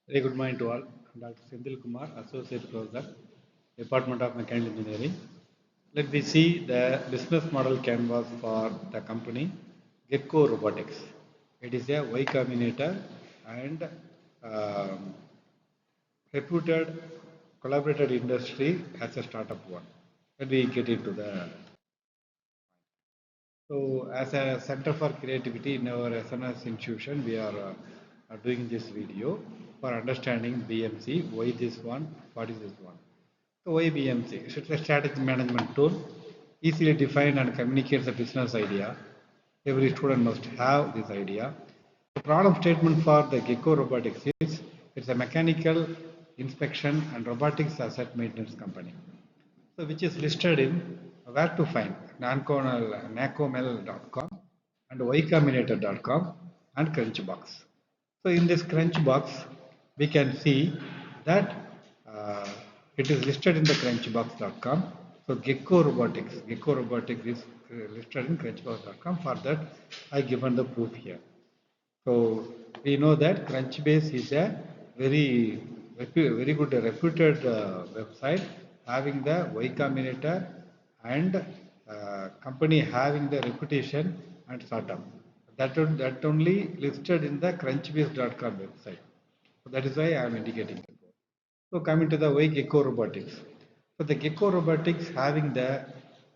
Very good morning to all. Dr.C.Senthilkumar, Associate Professor, Department of Mechanical Engineering. Let me see the business model canvas for the company Gecko Robotics. It is a Y Combinator and um, reputed collaborated industry as a startup one. Let me get into the. So, as a Center for Creativity in our SNS institution, we are doing this video for understanding BMC. Why this one? What is this one? So, why BMC? It's a strategy management tool, easily define and communicates a business idea. Every student must have this idea. The problem statement for the Gecko Robotics is it's a mechanical inspection and robotics asset maintenance company. So which is listed in where to find nacomel.com and ycombinator.com and Crunchbox. So in this Crunchbox, we can see that uh, it is listed in the Crunchbox.com. So Gecko Robotics is listed in Crunchbox.com. For that, I given the proof here. So we know that Crunchbase is a very good reputed website having the Y Combinator and company having the reputation and startup. That only listed in the Crunchbase.com website. So that is why I am indicating it. So coming to the way Gecko Robotics. So the Gecko Robotics having the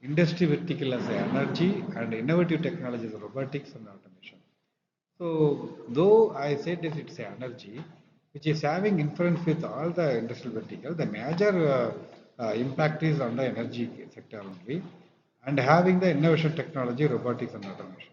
industry vertical as a energy and innovative technologies robotics and automation. So, though I said that it's a energy, which is having influence with all the industrial vertical, the major impact is on the energy sector only, and having the innovation technology, robotics and automation.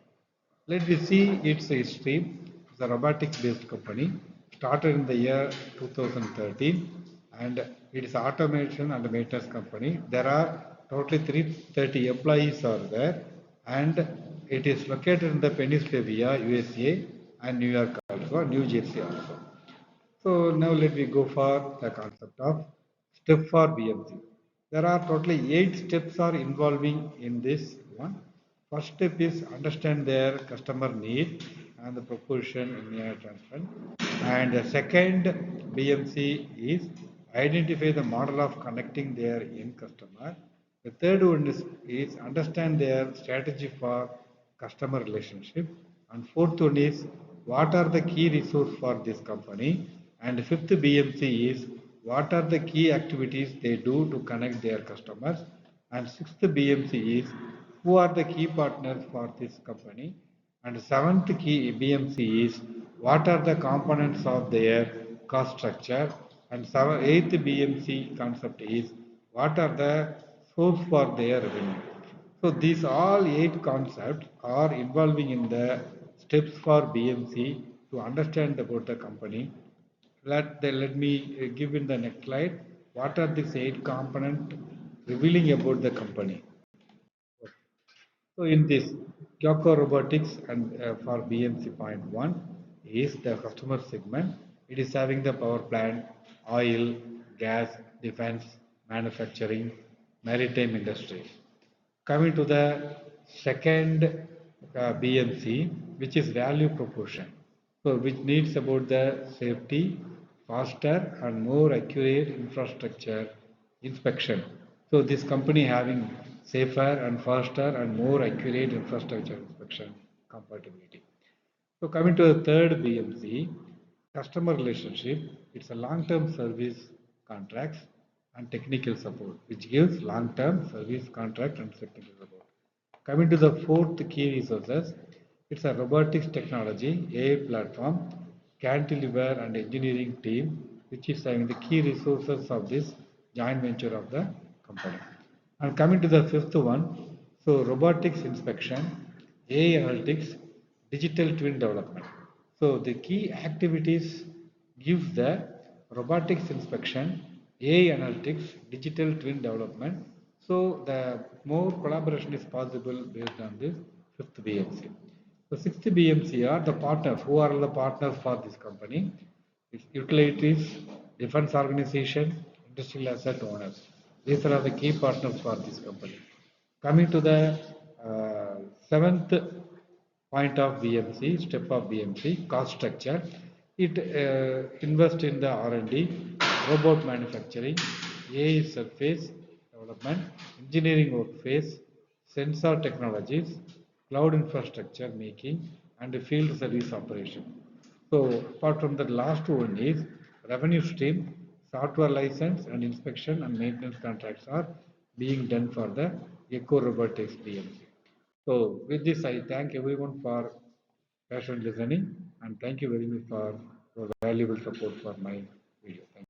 Let me see its history. It's a robotics-based company, started in the year 2013, and it is automation and maintenance company. There are totally 330 employees are there, and it is located in the Pennsylvania, USA, and New York also, New Jersey also. So now let me go for the concept of step for BMC. There are totally 8 steps are involving in this one. First step is understand their customer need and the proposition in a transfer. And the second BMC is identify the model of connecting their end customer. The third one is understand their strategy for customer relationship. And fourth one is what are the key resource for this company. And fifth BMC is what are the key activities they do to connect their customers. And sixth BMC is who are the key partners for this company. And seventh key BMC is what are the components of their cost structure. And eighth BMC concept is what are the source for their revenue. So these all 8 concepts are involving in the steps for BMC to understand about the company. Let me give in the next slide. What are these 8 components revealing about the company? So in this, Gecko Robotics and for BMC point 1 is the customer segment. It is having the power plant, oil, gas, defense, manufacturing, maritime industries. Coming to the second BMC, which is value proportion. So which needs about the safety, faster and more accurate infrastructure inspection. So this company having safer and faster and more accurate infrastructure inspection compatibility. So coming to the third BMC, customer relationship, it's a long-term service contracts and technical support, which gives long-term service contract and technical support. Coming to the fourth key resources, it's a robotics technology, AI platform, cantilever and engineering team, which is having the key resources of this joint venture of the company. And coming to the fifth one, so robotics inspection, AI analytics, digital twin development. So the key activities gives the robotics inspection, AI analytics, digital twin development. So the more collaboration is possible based on this fifth BMC. The sixth BMC are the partners. Who are the partners for this company? It's utilities, defense organization, industrial asset owners. These are the key partners for this company. Coming to the seventh point of BMC, step of BMC, cost structure. It invests in the R&D, robot manufacturing, AI surface development, engineering workplace, sensor technologies, cloud infrastructure making, and field service operation. So apart from the last one is revenue stream, software license and inspection and maintenance contracts are being done for the Gecko Robotics BMC. So with this, I thank everyone for patient listening and thank you very much for your valuable support for my video. Thank you.